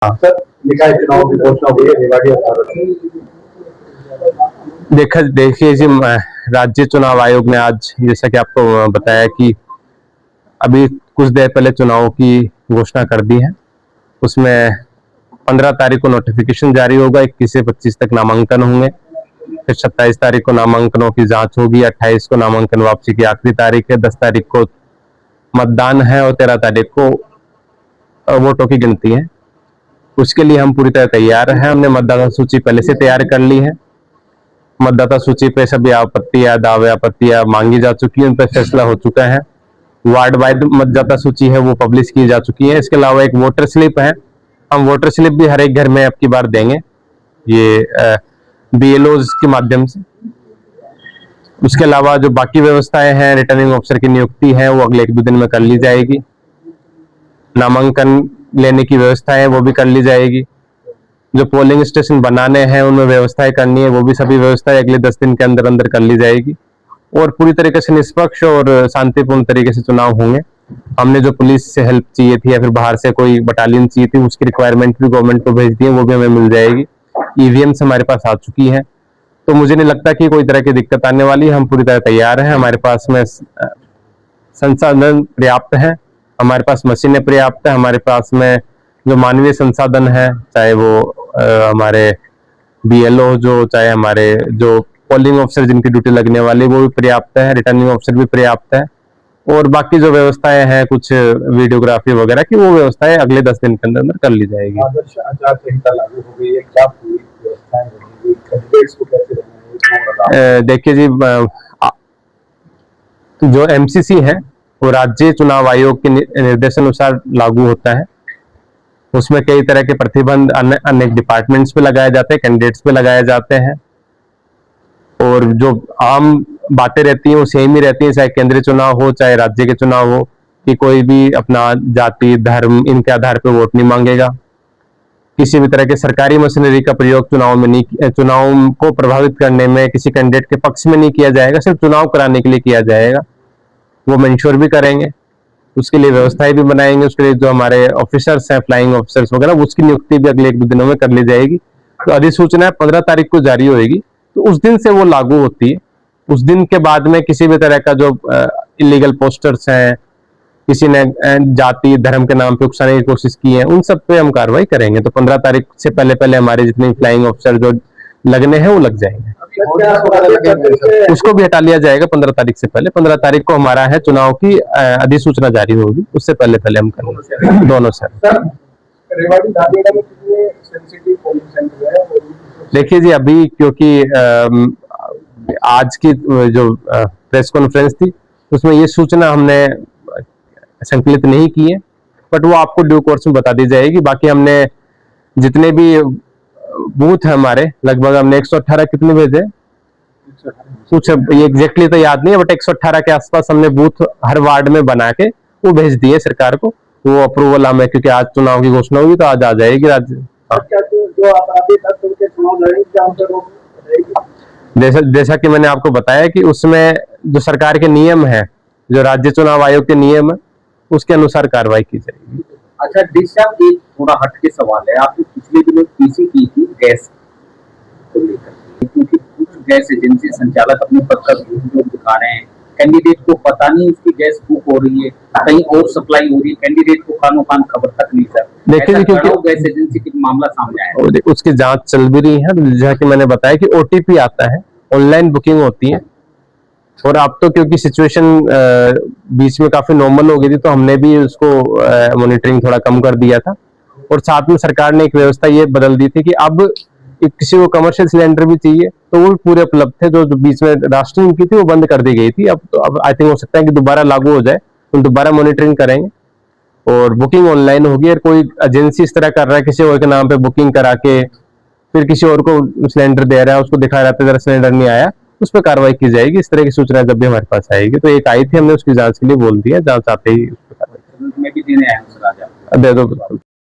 Sir, निकाय चुनाव की घोषणा हुई है रेवाड़ी और देखिए जी, राज्य चुनाव आयोग ने आज जैसा कि आपको बताया कि अभी कुछ देर पहले चुनाव की घोषणा कर दी है। उसमें 15 तारीख को नोटिफिकेशन जारी होगा, 21 से 25 तक नामांकन होंगे, फिर 27 तारीख को नामांकनों की जांच होगी, 28 को नामांकन वापसी की आखिरी तारीख है, 10 तारीख को मतदान है और 13 तारीख को वोटों की गिनती है। उसके लिए हम पूरी तरह तैयार हैं। हमने मतदाता सूची पहले से तैयार कर ली है। मतदाता सूची पे सभी आपत्तियां, दावे, आपत्तियां मांगी जा चुकी है, उन पर फैसला हो चुका है। वार्ड वाइड मतदाता सूची है वो पब्लिश की जा चुकी है। इसके अलावा एक वोटर स्लिप है, हम वोटर स्लिप भी हर एक घर में अब की बार देंगे, ये BLOs के माध्यम से। उसके अलावा जो बाकी व्यवस्थाएं हैं, रिटर्निंग ऑफिसर की नियुक्ति है वो अगले 1-2 दिन में कर ली जाएगी। नामांकन लेने की व्यवस्था है वो भी कर ली जाएगी। जो पोलिंग स्टेशन बनाने हैं उनमें व्यवस्थाएं करनी है, वो भी सभी व्यवस्थाएं अगले 10 दिन के अंदर अंदर कर ली जाएगी और पूरी तरीके से निष्पक्ष और शांतिपूर्ण तरीके से चुनाव होंगे। हमने जो पुलिस से हेल्प चाहिए थी या फिर बाहर से कोई बटालियन चाहिए थी, उसकी रिक्वायरमेंट भी गवर्नमेंट को भेज दी है, वो भी हमें मिल जाएगी। EVMs हमारे पास आ चुकी है, तो मुझे नहीं लगता कि कोई तरह की दिक्कत आने वाली है। हम पूरी तरह तैयार हैं, हमारे पास में संसाधन पर्याप्त है, हमारे पास मशीनें पर्याप्त है, हमारे पास में जो मानवीय संसाधन है, चाहे वो हमारे BLO जो, चाहे हमारे जो पोलिंग ऑफिसर जिनकी ड्यूटी लगने वाली वो भी पर्याप्त है, रिटर्निंग ऑफिसर भी पर्याप्त है और बाकी जो व्यवस्थाएं हैं कुछ वीडियोग्राफी वगैरह की, वो व्यवस्थाएं अगले 10 दिन के अंदर अंदर कर ली जाएगी। आदर्श आचार संहिता लागू हो गई है, क्या पूरी व्यवस्थाएं रहेंगी, कैंडिडेट्स को कैसे रहना है? देखिए जी, जो MCC है वो राज्य चुनाव आयोग के निर्देशानुसार लागू होता है। उसमें कई तरह के प्रतिबंध अन्य डिपार्टमेंट्स पे लगाए जाते हैं, कैंडिडेट्स पे लगाए जाते हैं और जो आम बातें रहती हैं वो सेम ही रहती हैं, चाहे केंद्रीय चुनाव हो चाहे राज्य के चुनाव हो, कि कोई भी अपना जाति, धर्म, इनके आधार पर वोट नहीं मांगेगा। किसी भी तरह के सरकारी मशीनरी का प्रयोग चुनाव में नहीं, चुनाव को प्रभावित करने में किसी कैंडिडेट के पक्ष में नहीं किया जाएगा, सिर्फ चुनाव कराने के लिए किया जाएगा। वो मेंश्योर भी करेंगे, उसके लिए व्यवस्थाएं भी बनाएंगे। उसके लिए जो हमारे ऑफिसर्स हैं, फ्लाइंग ऑफिसर्स वगैरह, उसकी नियुक्ति भी अगले 1-2 दिनों में कर ली जाएगी। तो अधिसूचना 15 तारीख को जारी होगी, तो उस दिन से वो लागू होती है। उस दिन के बाद में किसी भी तरह का जो इलीगल पोस्टर्स हैं, किसी ने जाति धर्म के नाम पे उकसाने की कोशिश की है, उन सब पे हम कार्रवाई करेंगे। तो 15 तारीख से पहले पहले हमारे जितने फ्लाइंग ऑफिसर जो लगने हैं वो लग जाएंगे, उसको भी हटा लिया जाएगा 15 तारीख से पहले। 15 तारीख को हमारा है चुनाव की अधिसूचना जारी होगी, उससे पहले पहले हम करेंगे दोनों सर। देखिए जी, अभी क्योंकि आज की जो प्रेस कॉन्फ्रेंस थी उसमें ये सूचना हमने संकलित नहीं की है, बट वो आपको ड्यू कोर्स में बता दी जाएगी। बाकी हमने जितने भी बूथ है हमारे, लगभग हमने 118 कितने भेजे, कुछ ये एग्जैक्टली तो याद नहीं है, बट 118 के आसपास हमने बूथ हर वार्ड में बना के वो भेज दिए सरकार को। वो अप्रूवल हमें, क्योंकि आज चुनाव की घोषणा हुई तो आज आ जाएगी राज्य। जैसा कि मैंने आपको बताया कि उसमें जो सरकार के नियम है, जो राज्य चुनाव आयोग के नियम है, उसके अनुसार कार्रवाई की जाएगी। अच्छा डी साहब, एक थोड़ा हटके सवाल है, आपने पिछले दिनों पीसी की थी गैस को लेकर, क्योंकि कुछ गैस एजेंसी संचालक अपने पद का दुरुपयोग दिखा रहे हैं, कैंडिडेट को पता नहीं उसकी गैस बुक हो रही है, कहीं और सप्लाई हो रही है, कैंडिडेट को कानो कान खबर तक नहीं। सर देखिए, क्योंकि गैस एजेंसी का मामला सामने आया है, उसकी जांच चल भी रही है। जैसा कि मैंने बताया कि OTP आता है, ऑनलाइन बुकिंग होती है, और अब तो क्योंकि सिचुएशन बीच में काफी नॉर्मल हो गई थी, तो हमने भी उसको मॉनिटरिंग थोड़ा कम कर दिया था। और साथ में सरकार ने एक व्यवस्था ये बदल दी थी कि अब किसी को कमर्शियल सिलेंडर भी चाहिए तो वो भी पूरे उपलब्ध थे। जो बीच में राशनिंग की थी वो बंद कर दी गई थी, अब आई थिंक हो सकता है कि दोबारा लागू हो जाए, तो दोबारा मॉनिटरिंग करेंगे और बुकिंग ऑनलाइन होगी। और कोई एजेंसी इस तरह कर रहा है, किसी और के नाम पे बुकिंग करा के फिर किसी और को सिलेंडर दे रहा है, उसको दिखा रहा था सिलेंडर नहीं आया, उस पर कार्रवाई की जाएगी। इस तरह की सूचना जब भी हमारे पास आएगी, तो एक आई थी, हमने उसकी जांच के लिए बोल दिया, जांच आते ही उस पर कार्रवाई मैं भी देने आया हूं सर, आज दे दो।